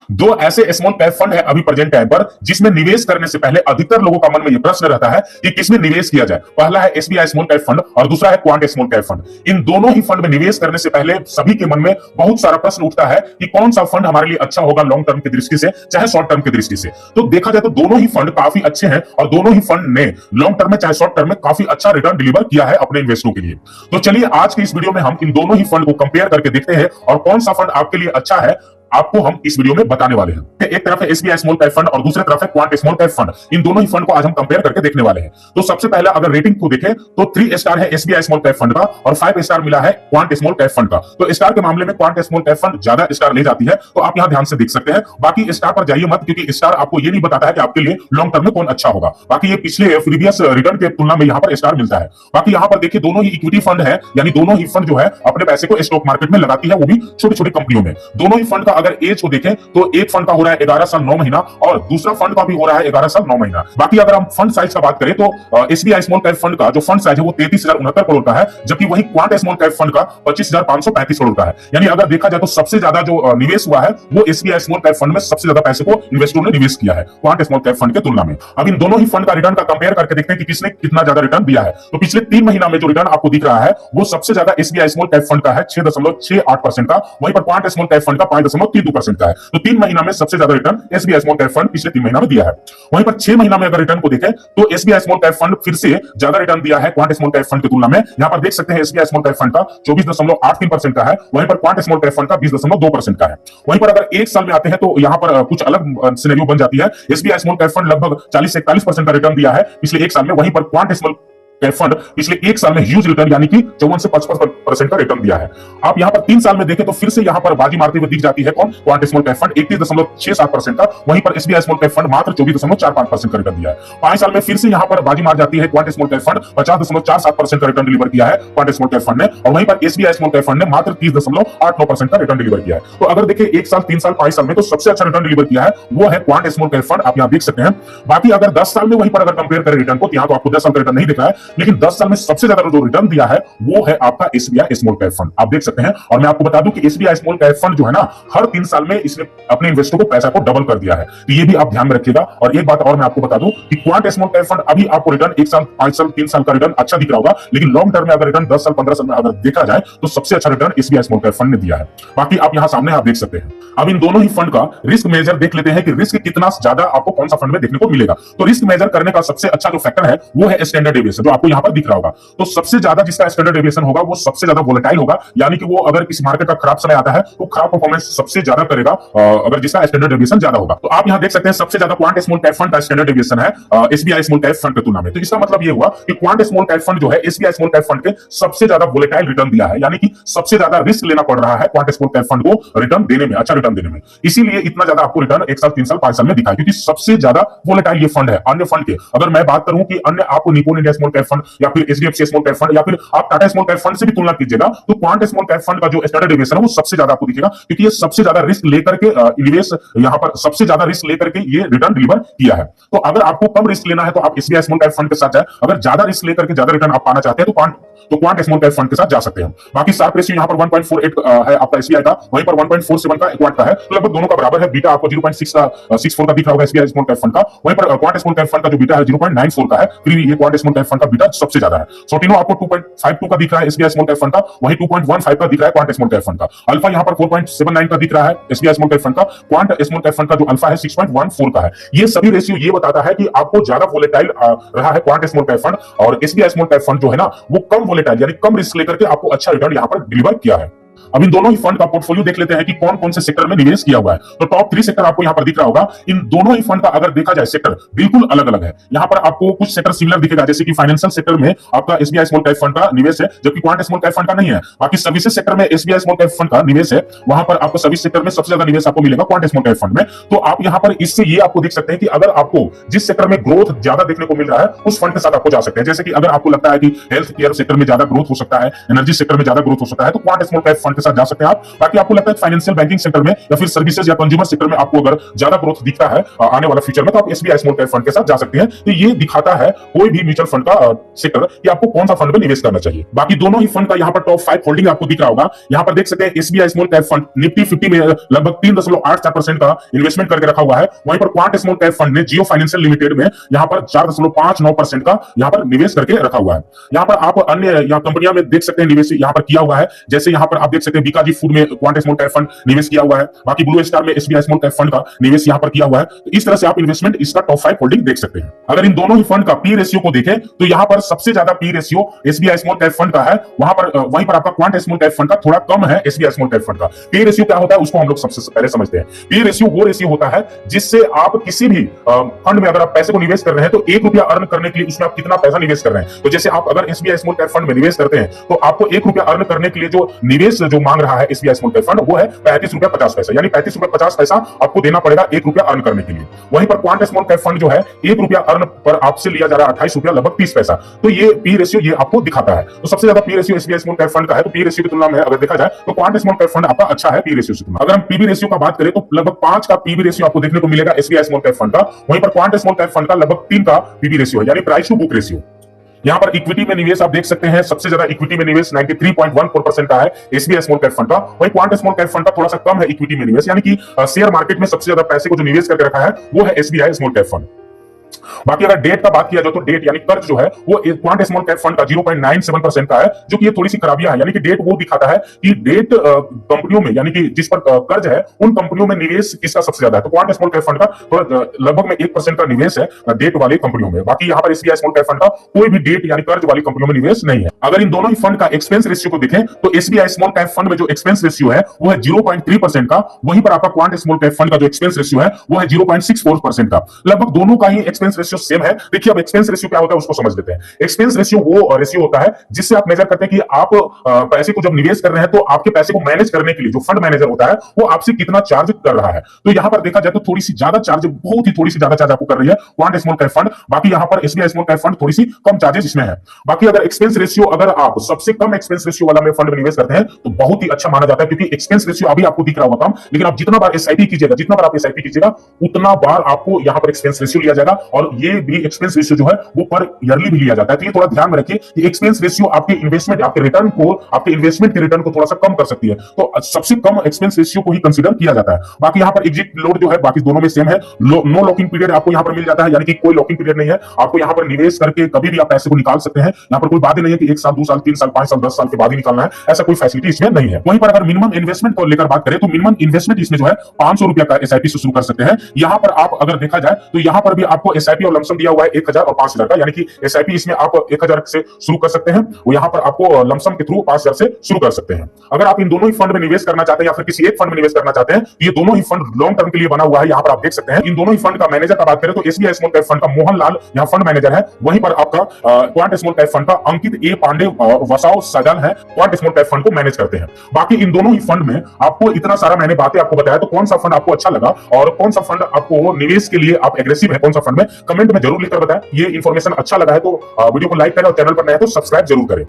दो ऐसे small cap fund है अभी प्रेजेंट टाइम पर जिसमें निवेश करने से पहले अधिकतर लोगों का मन में यह प्रश्न रहता है कि किसमें निवेश किया जाए। पहला है एसबीआई स्मॉल कैप फंड और दूसरा है क्वांट स्मॉल कैप फंड। इन दोनों ही फंड में निवेश करने से पहले सभी के मन में बहुत सारा प्रश्न उठता है कि कौन सा फंड हमारे लिए अच्छा होगा लॉन्ग टर्म की दृष्टि से चाहे शॉर्ट टर्म की दृष्टि से। तो देखा जाए तो दोनों ही फंड काफी अच्छे हैं और दोनों ही फंड ने लॉन्ग टर्म में चाहे शॉर्ट टर्म में काफी अच्छा रिटर्न डिलीवर किया है अपने इन्वेस्टरों के लिए। तो चलिए आज की इस वीडियो में हम इन दोनों ही फंड को कंपेयर करके देखते हैं और कौन सा फंड आपके लिए अच्छा है आपको हम इस वीडियो में बताने वाले हैं। एक तरफ है एसबीआई स्मॉल कैप फंड और दूसरी तरफ है क्वांट स्मॉल कैप फंड। इन दोनों ही फंड को आज हम कंपेयर करके देखने वाले हैं। तो सबसे पहले अगर रेटिंग को देखें तो 3 स्टार है एसबीआई स्मॉल कैप फंड का और 5 स्टार मिला है क्वांट स्मॉल कैप फंड का। तो स्टार के मामले में क्वांट स्मॉल कैप फंड ज्यादा स्टार ले जाती है, तो आप यहां ध्यान से देख सकते हैं। बाकी स्टार पर जाइए मत, क्योंकि स्टार आपको ये नहीं बताता है कि आपके लिए लॉन्ग टर्म में कौन अच्छा होगा। बाकी ये पिछले प्रीवियस रिटर्न के तुलना में यहां पर स्टार मिलता है। बाकी यहां पर देखिए दोनों ही इक्विटी फंड है, यानी दोनों ही फंड जो है अपने पैसे को स्टॉक मार्केट में लगाती है, वो भी छोटी छोटी कंपनियों में। दोनों ही फंड का अगर एज को देखें तो एक फंड का हो रहा है 11 साल 9 महीना और दूसरा फंड का भी हो रहा है 11 साल 9 महीना। बाकी अगर हम फंड साइज का बात करें तो एसबीआई स्मॉल कैप फंड का जो फंड साइज है वो 33,069 करोड़ का है, जबकि वही क्वांट स्मॉल कैप फंड का 25,535 करोड़ का है। यानी अगर देखा जाए तो सबसे ज्यादा जो निवेश हुआ है वो एसबीआई स्मॉल कैप फंड में सबसे ज्यादा पैसे को इन्वेस्टरों ने निवेश किया है क्वांट स्मॉल कैप फंड के तुलना में। अब इन दोनों ही फंड का रिटर्न का कंपेयर करके देखते हैं कि किसने कितना ज्यादा रिटर्न दिया है। तो पिछले 3 महीना में जो रिटर्न आपको दिख रहा है वो सबसे ज्यादा एसबीआई स्मॉल कैप फंड का है 6.68% का, वहीं पर क्वांट स्मॉल कैप फंड का 5.32% का है। तो 3 महीना में सबसे ज्यादा return SBI small cap fund पिछले 3 महीना में दिया है। वहीं पर 6 महीना में अगर रिटर्न को देखें तो एसबीआई स्मॉल कैप फंड फिर से ज्यादा रिटर्न दिया है क्वांट स्मॉल कैप फंड की तुलना में। यहां पर देख सकते हैं एसबीआई स्मॉल कैप फंड का 24.83% का है, वहीं पर क्वांट स्मॉल कैप फंड का 20.2% का है। वहीं पर अगर एक साल में आते हैं तो यहां पर कुछ अलग सिनेरियो बन जाती है। एसबीआई स्मॉल कैप फंड लगभग 40 से 41% का रिटर्न दिया है पिछले एक साल में, वहीं पर क्वांट स्मॉल कैप फंड पिछले एक साल में ह्यूज रिटर्न यानी कि 54 से 55% का रिटर्न दिया है। आप यहां पर 3 साल में देखें तो फिर से यहां पर बाजी मारते हुए दिख जाती है कौन, क्वांट स्मॉल कैप फंड 31.67% का, वहीं पर एसबीआई स्मॉल कैप फंड मात्र 24.45% का रिटर्न दिया है। 5 साल में फिर से यहां पर बाजी मार जाती है क्वांट स्मॉल कैप फंड 50.47% का रिटर्न डिलीवर किया है क्वांट स्मॉल कैप फंड ने, और वहीं पर एसबीआई स्मॉल कैप फंड ने मात्र 30.89% का रिटर्न डिलीवर किया है। तो अगर देखें 1 साल 3 साल 5 साल में तो सबसे अच्छा रिटर्न डिलीवर किया है वो है क्वांट स्मॉल कैप फंड, आप यहां देख सकते हैं। बाकी अगर 10 साल में वहीं पर अगर कंपेयर करें रिटर्न को, यहां तो आपको 10 साल का रिटर्न नहीं दिख रहा है, लेकिन 10 साल में सबसे ज्यादा जो रिटर्न दिया है वो है आपका एसबीआई स्मॉल कैप फंड, आप देख सकते हैं। और मैं आपको बता दूं कि एसबीआई स्मॉल कैप फंड जो है ना हर 3 साल में इसने अपने इन्वेस्टर को पैसा को डबल कर दिया है, तो ये भी आप ध्यान में रखिएगा। और एक बात और मैं आपको बता दूं कि क्वांट स्मॉल कैप फंड अभी आपको रिटर्न 1 साल 5 साल 3 साल का रिटर्न अच्छा दिख रहा होगा, लेकिन लॉन्ग टर्म में अगर रिटर्न 10 साल 15 साल में अगर देखा जाए तो सबसे अच्छा return SBI small cap fund ने दिया है। बाकी आप यहां सामने आप देख सकते हैं। अब इन दोनों ही फंड का रिस्क मेजर देख लेते हैं कि रिस्क कितना ज्यादा आपको कौन सा फंड में देखने को मिलेगा। तो रिस्क मेजर करने का सबसे अच्छा जो फैक्टर है वो है स्टैंडर्ड डेविएशन, जो आपको यहां पर दिख रहा होगा। तो सबसे ज्यादा जिसका स्टैंडर्ड डेविएशन होगा वो सबसे ज्यादा वोलेटाइल होगा, यानी कि वो अगर किसी मार्केट का खराब समय आता है तो खराब परफॉर्मेंस सबसे ज्यादा करेगा अगर जिसका स्टैंडर्ड डेविएशन ज्यादा होगा। तो आप यहां देख सकते हैं सबसे ज्यादा क्वांट स्मॉल कैप फंड का स्टैंडर्ड डेविएशन है एसबीआई स्मॉल कैप फंड की तुलना में। तो इसका मतलब ये हुआ कि क्वांट स्मॉल कैप फंड जो है एसबीआई स्मॉल कैप फंड के सबसे ज्यादा वोलेटाइल रिटर्न दिया है, यानी कि सबसे ज्यादा रिस्क लेना पड़ रहा है क्वांट स्मॉल कैप फंड को रिटर्न देने में, अच्छा रिटर्न देने में। इसीलिए इतना ज्यादा आपको रिटर्न 1 साल 3 साल 5 साल में दिखा, क्योंकि सबसे ज्यादा वोलेटाइल ये फंड है अन्य फंड के। अगर मैं बात करूं कि अन्य आपको Nippon India small cap fund या फिर एचडीएफसी स्मॉल कैप फंड या फिर आप टाटा स्मॉल कैप फंड से भी तुलना कीजिएगा तो क्वांट स्मॉल कैप फंड का जो स्टैंडर्ड डेविएशन है वो सबसे ज्यादा आपको दिखेगा, क्योंकि ये सबसे ज्यादा रिस्क लेकर के निवेश यहां पर सबसे ज्यादा रिस्क लेकर के ये रिटर्न डिलीवर किया है। तो अगर आपको कम रिस्क लेना है तो आप एसबीआई स्मॉल कैप फंड के साथ जाए, अगर ज्यादा रिस्क लेकर के ज्यादा रिटर्न आप पाना चाहते हैं तो क्वांट स्मॉल कैप फंड के साथ जा सकते हैं। बाकी शार्प रेशियो यहां पर 1.48 है आपका एसबीआई का, वहीं पर 1.47 का क्वांट का है, तो लगभग दोनों का बराबर है। बीटा आपको 0.64 का दिख रहा होगा एसबीआई स्मॉल कैप फंड का, वहीं पर क्वांट स्मॉल कैप फंड का जो बीटा है 0.94 का है, फिर ये क्वांट स्मॉल कैप फंड का बीटा सबसे ज्यादा है। सोटिनो आपको 2.52 का दिख रहा है एसबीआई स्मॉल कैप फंड का, वहीं 2.15 का दिख रहा है क्वांट स्मॉल कैप फंड का। अल्फा यहां पर 4.79 का दिख रहा है एसबीआई स्मॉल कैप फंड का, क्वांट स्मॉल कैप फंड का जो अल्फा है 6.14 का है। ये सभी रेशियो ये बताता है कि आपको ज्यादा वोलेटाइल रहा है क्वांट स्मॉल कैप फंड, और एसबीआई स्मॉल कैप फंड जो है ना वो कम वोलेटाइल यानी कम रिस्क लेकर के आपको अच्छा रिटर्न यहां पर डिलीवर किया है। अब इन दोनों ही फंड का पोर्टफोलियो देख लेते हैं कि कौन कौन से सेक्टर में निवेश किया हुआ है। तो टॉप 3 सेक्टर आपको यहां पर दिख रहा होगा। इन दोनों ही फंड का अगर देखा जाए सेक्टर बिल्कुल अलग अलग है। यहां पर आपको कुछ सेक्टर सिमिलर दिखेगा, जैसे कि फाइनेंशियल सेक्टर में आपका एसबीआई स्मॉल कैप फंड का निवेश है, जबकि क्वांट स्मॉल कैप फंड का नहीं है। बाकी सर्विसेज सेक्टर में एसबीआई स्मॉल कैप फंड का निवेश है, वहां पर आपको सर्विस सेक्टर में सबसे ज्यादा निवेश आपको मिलेगा क्वांट स्मॉल कैप फंड में। तो आप यहां पर इससे ये आपको देख सकते हैं कि अगर आपको जिस सेक्टर में ग्रोथ ज्यादा देखने को मिल रहा है उस फंड के साथ आपको जा सकते हैं। जैसे कि अगर आपको लगता है कि हेल्थ केयर सेक्टर में ज्यादा ग्रोथ हो सकता है, एनर्जी सेक्टर में ज्यादा ग्रोथ हो सकता है, तो क्वांट स्मॉल कैप फंड के साथ जा सकते हैं आप। बाकी आपको लगता है फाइनेंशियल बैंकिंग सेक्टर में या फिर सर्विसेज या कंज्यूमर सेक्टर में आपको अगर ज्यादा ग्रोथ दिखता है आने वाला फ्यूचर में, तो आप एसबीआई स्मॉल कैप फंड के साथ जा सकते हैं। तो ये दिखाता है कोई भी म्यूचुअल फंड का सेक्टर कि आपको कौन सा फंड में निवेश करना चाहिए। बाकी दोनों ही फंड का यहाँ पर टॉप 5 होल्डिंग आपको दिख रहा होगा। यहाँ पर देख सकते हैं SBI small cap fund Nifty 50 में लगभग 3.84% का इन्वेस्टमेंट करके रखा हुआ है। वहीं पर क्वांट स्मॉल कैप फंड ने जियो फाइनेंशियल लिमिटेड में यहाँ पर 4.59% का यहाँ पर निवेश करके रखा हुआ है। यहाँ पर आप अन्य यहाँ कंपनियां में देख सकते हैं निवेश यहाँ पर किया हुआ है। जैसे यहाँ पर आप देख सकते हैं बीकाजी फूड में क्वांट स्मॉल कैप फंड निवेश किया हुआ है। बाकी ब्लू स्टार में एसबीआई स्मॉल कैप फंड का निवेश यहाँ पर किया हुआ है। तो इस तरह से आप इन्वेस्टमेंट इसका टॉप 5 होल्डिंग देख सकते हैं। अगर इन दोनों ही फंड का पी रेशियो को देखें तो यहाँ पर सबसे ज्यादा P ratio SBI small cap fund का है। वहीं पर आपका क्वांट स्मॉल कैप फंड का थोड़ा कम है एसबीआई स्मॉल कैप फंड का। पी रेशियो क्या होता है उसको हम लोग सबसे पहले समझते हैं। पी रेशियो वो रेशियो होता है जिससे आप किसी भी फंड में अगर आप पैसे को निवेश कर रहे हैं तो ₹1 अर्न करने के लिए उसमें आप कितना पैसा निवेश कर रहे हैं। तो जैसे आप अगर एसबीआई स्मॉल कैप फंड में निवेश करते हैं तो आपको ₹1 अर्न करने के लिए जो निवेश जो मांग रहा है एसबीआई स्मॉल कैप फंड वो है ₹35.50, यानी ₹35.50 आपको देना पड़ेगा ₹1 अर्न करने के लिए। वहीं पर क्वांट स्मॉल कैप फंड जो है ₹1 अर्न पर आपसे लिया जा रहा है ₹28 लगभग 30 पैसा। तो ये पी रेशियो ये आपको दिखाता है। तो सबसे ज्यादा P ratio SBI small cap fund का है। तो पी रेशियो की तुलना में अगर देखा जाए तो क्वांट स्मॉल कैप फंड आपका अच्छा है पी रेशियो से। अगर हम पीबी रेशियो का बात करें तो लगभग 5 का पीबी रेशियो आपको देखने को मिलेगा एसबीआई स्मॉल कैप फंड का। वहीं पर क्वांट स्मॉल कैप फंड का लगभग 3 का पीबी रेशियो है, यानी प्राइस टू बुक रेशियो। यहाँ पर इक्विटी में निवेश आप देख सकते हैं, सबसे ज्यादा इक्विटी में निवेश 93.14% का है एसबीआई स्मॉल कैप फंड का। वहीं क्वांट स्मॉल कैप फंड का थोड़ा सा कम है इक्विटी में निवेश, यानी कि शेयर मार्केट में सबसे ज्यादा पैसे को जो निवेश करके रखा है वो है एसबीआई स्मॉल कैप फंड। बाकी अगर डेट का बात किया जाए तो डेट यानी कर्ज जो है वो क्वांट स्मॉल कैप फंड का 0.97% का है, जो कि ये थोड़ी सी खराबियां है। यानी कि डेट वो दिखाता है कि डेट कंपनियों में यानी कि जिस पर कर्ज है उन कंपनियों में निवेश किसका सबसे ज्यादा है। तो क्वांट स्मॉल कैप फंड का थोड़ा लगभग में 1% का निवेश है डेट वाली कंपनियों में। बाकी यहाँ पर एसबीआई स्मॉल कैप फंड का कोई भी डेट यानी कर्ज वाली कंपनियों में निवेश नहीं है। अगर इन दोनों ही फंड का एक्सपेंस रेशियो को देखें तो एसबीआई स्मॉल कैप फंड में जो एक्सपेंस रेशियो है वो है 0.3% का। वहीं पर आपका क्वांट स्मॉल कैप फंड का जो एक्सपेंस रेशियो है वो है 0.64% का। लगभग दोनों का ही एक्सपेंस रेशियो सेम है। देखिए अब एक्सपेंस रेशियो क्या होता है उसको समझ लेते हैं। एक्सपेंस रेशियो वो रेशियो होता है जिससे आप मेजर करते हैं कि आप पैसे को जब निवेश कर रहे हैं तो आपके पैसे को मैनेज करने के लिए जो फंड मैनेजर होता है वो आपसे कितना चार्ज कर रहा है। तो यहां पर देखा जाए तो थोड़ी सी ज्यादा चार्ज, बहुत ही थोड़ी सी ज्यादा चार्ज आपको कर रही है क्वांट स्मॉल कैप फंड। बाकी यहां पर एसबीआई स्मॉल कैप फंड थोड़ी सी कम चार्जेस इसमें है। बाकी अगर एक्सपेंस रेशियो अगर आप सबसे कम एक्सपेंस रेशियो वाला में फंड में निवेश करते हैं तो बहुत ही अच्छा माना जाता है, क्योंकि एक्सपेंस रेशियो अभी आपको दिख रहा होगा कम, लेकिन आप जितना बार एसआईपी कीजिएगा, जितना बार आप एसआईपी कीजिएगा उतना बार आपको यहां पर एक्सपेंस रेशियो लिया जाएगा। और ये भी एक्सपेंस रेशियो जो है वो पर ईयरली भी लिया जाता है। तो ये थोड़ा ध्यान में रखिए कि एक्सपेंस रेशियो आपके इन्वेस्टमेंट, आपके रिटर्न को, आपके इन्वेस्टमेंट के रिटर्न को थोड़ा सा कम कर सकती है। तो सबसे कम एक्सपेंस रेशियो को ही कंसीडर किया जाता है। बाकी यहाँ पर एग्जिट लोड जो है बाकी दोनों में सेम है। नो लॉकिंग पीरियड आपको यहाँ पर मिल जाता है, यानी कि कोई लॉकिंग पीरियड नहीं है। आपको यहाँ पर निवेश करके कभी भी आप पैसे को निकाल सकते हैं। यहाँ पर कोई बात नहीं है कि 1 साल 2 साल 3 साल 5 साल 10 साल के बाद ही निकालना है, ऐसा कोई फैसिलिटी इसमें नहीं है। वहीं पर अगर मिनिमम इन्वेस्टमेंट को लेकर बात करें तो मिनिमम इन्वेस्टमेंट इसमें जो है ₹500 का एसआईपी से शुरू कर सकते हैं। यहाँ पर आप अगर देखा जाए तो यहाँ पर भी आपको एसआईपी और लमसम दिया हुआ है 1000 और 5000 का, यानी कि एसआईपी इसमें आप 1000 से शुरू कर सकते हैं, वो यहाँ पर आपको लमसम के थ्रू 5000 से शुरू कर सकते हैं। अगर आप इन दोनों ही फंड में निवेश करना चाहते हैं या फिर किसी एक फंड में निवेश करना चाहते हैं तो ये दोनों ही फंड लॉन्ग टर्म के लिए बना हुआ है। यहाँ पर आप देख सकते हैं इन दोनों ही फंड का मैनेजर का बात करें तो एसबीआई स्मॉल कैप फंड का मोहन लाल यहाँ फंड मैनेजर है। वहीं पर आपका क्वांट स्मॉल कैप फंड का अंकित ए पांडे वसाव सजन है, क्वांट स्मॉल कैप फंड को मैनेज करते हैं। बाकी इन दोनों ही फंड में आपको इतना सारा मैंने बातें आपको बताया, तो कौन सा फंड आपको अच्छा लगा और कौन सा फंड आपको निवेश के लिए आप एग्रेसिव है, कौन सा फंड में, कमेंट में जरूर लिखकर बताएं। ये इंफॉर्मेशन अच्छा लगा है तो वीडियो को लाइक करें और चैनल पर नए हैं तो सब्सक्राइब जरूर करें।